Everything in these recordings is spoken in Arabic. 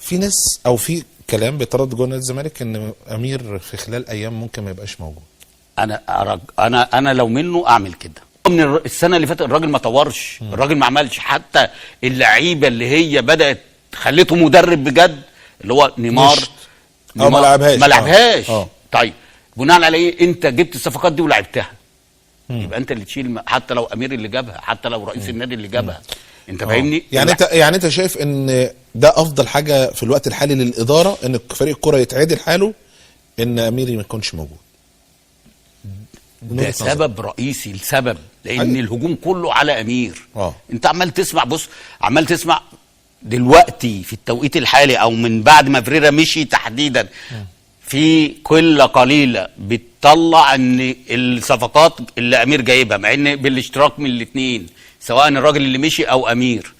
في ناس او في كلام بيتردد جوه نادي الزمالك ان امير في خلال ايام ممكن ما يبقاش موجود. انا لو منه اعمل كده. من السنه اللي فاتت الراجل ما طورش، الراجل ما عملش. حتى اللعيبه اللي هي بدات خليته مدرب بجد، اللي هو نيمار ما لعبهاش. طيب بناء على ايه انت جبت الصفقات دي ولعبتها؟ يبقى انت اللي تشيل، حتى لو امير اللي جابها، حتى لو رئيس النادي اللي جابها. انت فاهمني؟ يعني انت شايف ان ده افضل حاجه في الوقت الحالي للاداره، ان فريق الكره يتعدل حاله ان اميري ما يكونش موجود؟ ده سبب رئيسي، السبب لان الهجوم كله على امير. انت عمال تسمع، بص عمال تسمع دلوقتي في التوقيت الحالي او من بعد ما فريرا مشي تحديدا، في قله قليله بتطلع ان الصفقات اللي امير جايبها، مع ان بالاشتراك من الاثنين سواء الراجل اللي مشي او امير،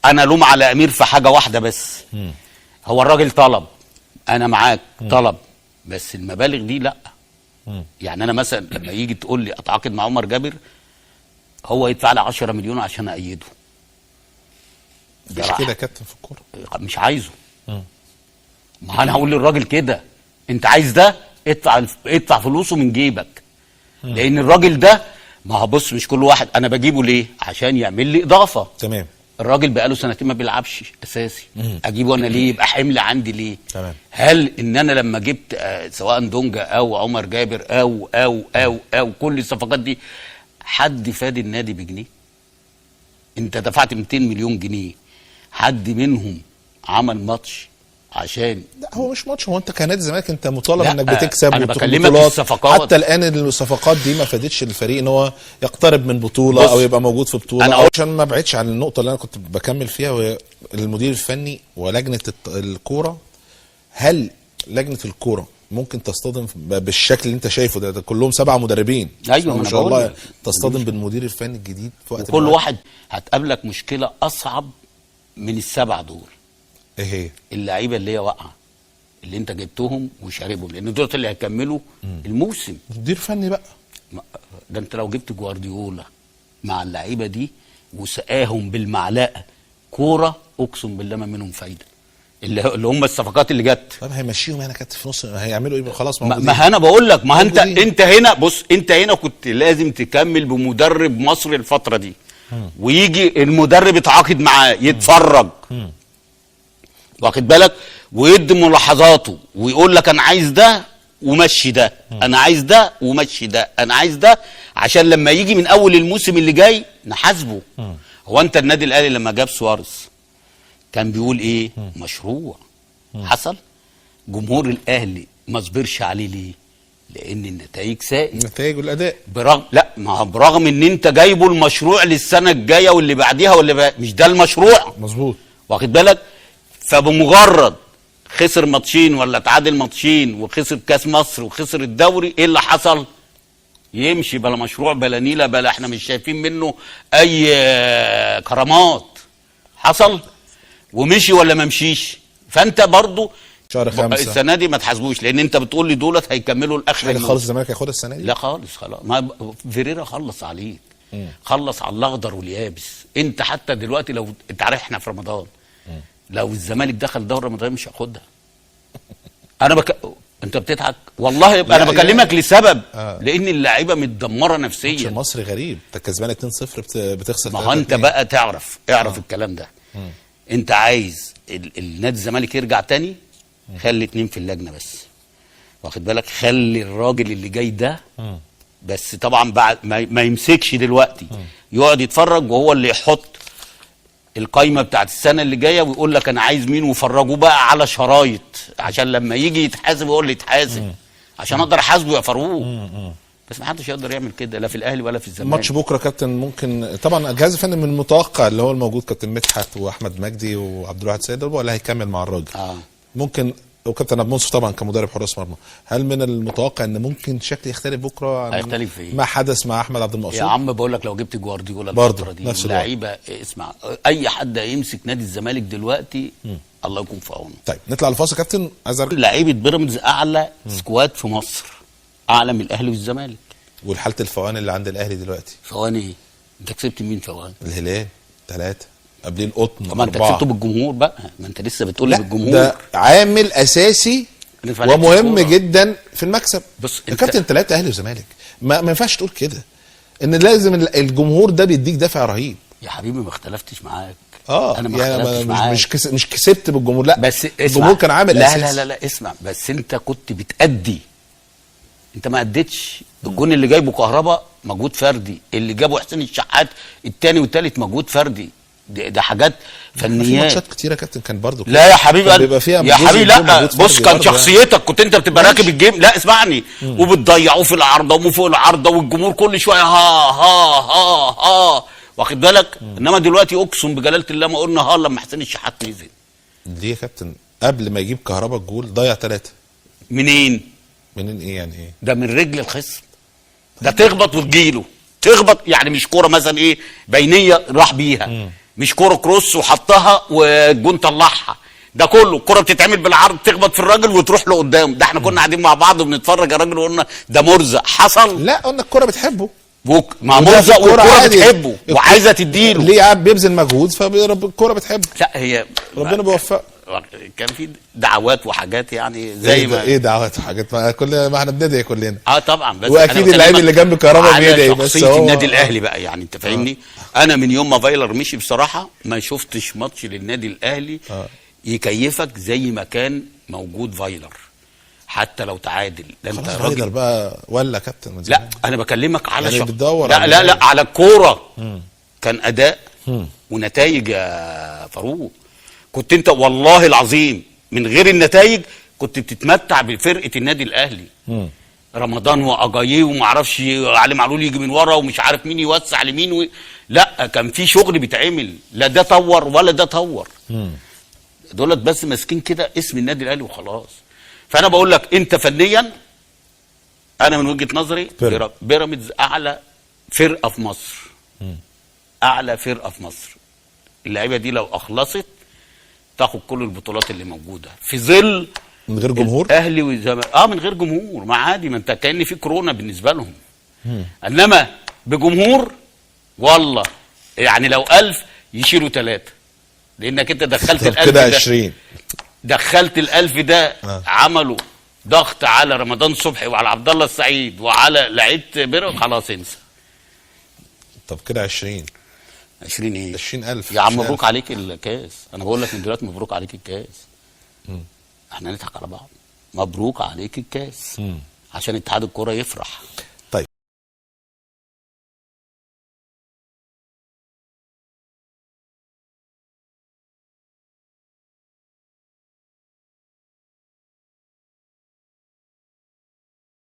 انا لوم على امير في حاجه واحده بس. هو الراجل طلب، انا معاك طلب، بس المبالغ دي لا. يعني انا مثلا لما يجي تقول لي اتعاقد مع عمر جابر، هو يدفع لي 10 مليون عشان ايده. مش كده كابتن في الكوره؟ مش عايزه. ما انا هقول للراجل كده، انت عايز ده ادفع فلوسه من جيبك. لان الراجل ده، ما هو بص، مش كل واحد انا بجيبه ليه؟ عشان يعمل لي اضافه. تمام. الراجل بقاله سنتين ما بيلعبش اساسي، اجيبه انا ليه؟ يبقى حمل عندي ليه؟ تمام. هل ان انا لما جبت سواء دونجا او عمر جابر او كل الصفقات دي، حد فاد النادي بجنيه؟ انت دفعت 200 مليون جنيه، حد منهم عمل ماتش عشان؟ لا، هو مش ماتش. هو انت كنادي الزمالك انت مطالب انك بتكسب. انا بكلمك الصفقات. حتى الان الصفقات دي ما فادتش الفريق ان هو يقترب من بطوله او يبقى موجود في بطوله. أنا عشان ما ابعدش عن النقطه اللي انا كنت بكمل فيها، وهي المدير الفني ولجنه الكوره. هل لجنه الكوره ممكن تصطدم بالشكل اللي انت شايفه ده كلهم 7 مدربين؟ ايوه، ما شاء الله، تصطدم بالمدير الفني الجديد في وقت كل واحد هتقابلك مشكله اصعب من ال7 دول. ايه هي؟ اللعيبه اللي هي واقعه، اللي انت جبتهم وشاربهم، لان دول اللي هيكملوا الموسم. مدير فني بقى، ده انت لو جبت جوارديولا مع اللعيبه دي وسقاهم بالمعلقه كوره، اقسم بالله ما منهم فايده. اللي هم الصفقات اللي جت. طب هيمشيهم يعني كانت في نص، هيعملوا ايه؟ خلاص موجودين. ما انا بقول لك، ما انت هنا بص، انت هنا كنت لازم تكمل بمدرب مصري الفتره دي، ويجي المدرب يتعاقد معاه يتفرج، واخد بالك، ويدي ملاحظاته ويقول لك انا عايز ده ومشي ده، انا عايز ده ومشي ده، انا عايز ده، عشان لما يجي من اول الموسم اللي جاي نحاسبه. هو انت النادي الاهلي لما جاب سوارز كان بيقول ايه؟ مشروع. حصل. جمهور الاهلي ما صبرش عليه ليه؟ لان النتائج سائد. النتائج والاداء برغم ان انت جايبه المشروع للسنه الجايه واللي بعديها مش ده المشروع. مظبوط. واخد بالك؟ فبمجرد خسر ماتشين ولا تعادل ماتشين وخسر كاس مصر وخسر الدوري، ايه اللي حصل؟ يمشي بلا مشروع بلا نيله بلا، احنا مش شايفين منه اي كرامات. حصل ومشي ولا ما مشيش. فانت برضو شهر 5 السنه دي ما تحاسبوش، لان انت بتقول لي دولت هيكملوا لاخر خالص. الزمالك هياخدها السنه دي؟ لا خالص. ما فيريرا خلص عليك، خلص على الاخضر واليابس. انت حتى دلوقتي لو انت عارف احنا في رمضان، لو الزمالك دخل دوري رمضان مش هياخدها. انت بتضحك والله. يبقى انا بكلمك لسبب، لان اللعيبه متدمره نفسيا. الماتش المصري غريب، انت كسبان 2-0 بتخسر. ما هو انت بقى اعرف الكلام ده. انت عايز النادي الزمالك يرجع تاني، خلي 2 في اللجنه بس، واخد بالك، خلي الراجل اللي جاي ده بس طبعا بعد ما يمسكش دلوقتي، يقعد يتفرج وهو اللي يحط القايمه بتاعت السنه اللي جايه ويقول لك انا عايز مين، وفرجوه بقى على شرايط عشان لما يجي يتحاسب يقول لي يتحاسب، عشان اقدر احاسبه يا فاروق. بس ما حدش يقدر يعمل كده، لا في الاهلي ولا في الزمالك. ماتش بكره كابتن، ممكن طبعا الجهاز الفني من المتوقع اللي هو الموجود كابتن مدحت واحمد مجدي وعبد الواحد سيد ولا هيكمل مع الراجل؟ ممكن. وكابتن ابو منصف طبعا كمدرب حراس مرمى، هل من المتوقع ان ممكن شكل يختلف بكره عن هيختلف في ايه؟ ما حدث مع احمد عبد المقصود؟ يا عم بقول لك لو جبت جوارديولا الفتره دي اللعيبه، اسمع، اي حد هيمسك نادي الزمالك دلوقتي الله يكون في عونه. طيب نطلع لفاصل كابتن. لعيبه بيراميدز اعلى سكواد في مصر، اعلى من الاهلي والزمالك. والحاله الفوان اللي عند الاهلي دلوقتي؟ فوان ايه؟ انت كسبت مين فوان؟ الهلال 3. قبليه القطن طب ما انت كسبته بالجمهور بقى، ما انت لسه بتقول لي بالجمهور. ده عامل اساسي ومهم جدا في المكسب. بص يا كابتن انت لعبت اهلي وزمالك، ما ينفعش تقول كده ان لازم الجمهور ده بيديك دافع رهيب. يا حبيبي ما اختلفتش معاك. انا ما اختلفتش معاك. مش كسبت بالجمهور، لا بس الجمهور كان عامل لا اساسي. لا لا لا اسمع، بس انت كنت بتأدي، انت ما اديتش. الجون اللي جايبه كهربا مجهود فردي، اللي جابه حسين الشحات الثاني والثالث مجهود فردي. ده حاجات فنيات. في ماتشات كتيره يا كابتن كان برضه لا يا حبيبي بيبقى فيها يا حبيبي لا بص كان شخصيتك، كنت انت بتبقى راكب الجيم. لا اسمعني، وبتضيعوه في العارضه وفوق العارضه والجمهور كل شويه ها ها ها ها، واخد بالك. انما دلوقتي اقسم بجلاله الله ما قلنا ها لما حسين الشحات نزل. دي يا كابتن قبل ما يجيب كهربا الجول ضيع 3. منين ايه يعني ايه؟ ده من رجل الخصم، ده تخبط وتجيله، تخبط يعني مش كوره مثلا ايه بينيه راح بيها، مش كوره كروس وحطها والجون طلعها، ده كله الكوره بتتعمل بالعرض تخبط في الراجل وتروح له قدام. ده احنا كنا قاعدين مع بعض وبنتفرج على الراجل وقلنا ده مرزق حصل. لا قلنا الكوره بتحبه مع مرزق والكوره بتحبه وعايزه تديله. ليه قاعد بيبذل مجهود فالكوره بتحبه. لا هي ربنا بيوفقه. كان في دعوات وحاجات يعني زي ما ايه دعوات وحاجات، ما احنا بندعي كلنا. طبعا، بس واكيد اللعيب اللي جنب كهربا بيدعي، بس شخصيه النادي الاهلي بقى يعني انت فاهمني. انا من يوم ما فايلر مشي بصراحه ما شفتش ماتش للنادي الاهلي يكيفك زي ما كان موجود فايلر، حتى لو تعادل. ده انت فايلر بقى ولا كابتن من لا انا بكلمك على يعني بتدور لا على الكوره. كان اداء ونتائج يا فاروق. كنت انت والله العظيم من غير النتائج كنت بتتمتع بفرقه النادي الاهلي. رمضان واجاييه وما اعرفش علي معلول يجي من ورا ومش عارف مين يوسع لمين لا كان في شغل بيتعمل، لا ده طور ولا ده طور. دولت بس ماسكين كده اسم النادي الاهلي وخلاص. فانا بقول لك انت فنيا، انا من وجهه نظري بيراميدز اعلى فرقه في مصر. اعلى فرقه في مصر. اللعيبه دي لو اخلصت تاخد كل البطولات اللي موجوده في ظل من غير جمهور. اهلي والزمالك من غير جمهور ما عادي، ما انت كأن في كورونا بالنسبه لهم. انما بجمهور والله يعني لو 1000 يشيلوا 3، لانك انت دخلت ال1000 كده 20 دخلت ال1000 ده. عملوا ضغط على رمضان صبحي وعلى عبد الله السعيد وعلى لعيبه بيراميدز، خلاص انسى. طب كده 20 ايه 20,000 يا عم. مبروك عليك الكاس. انا بقول لك من دلوقتي مبروك عليك الكاس. احنا نضحك على بعض. مبروك عليك الكاس عشان اتحاد الكوره يفرح.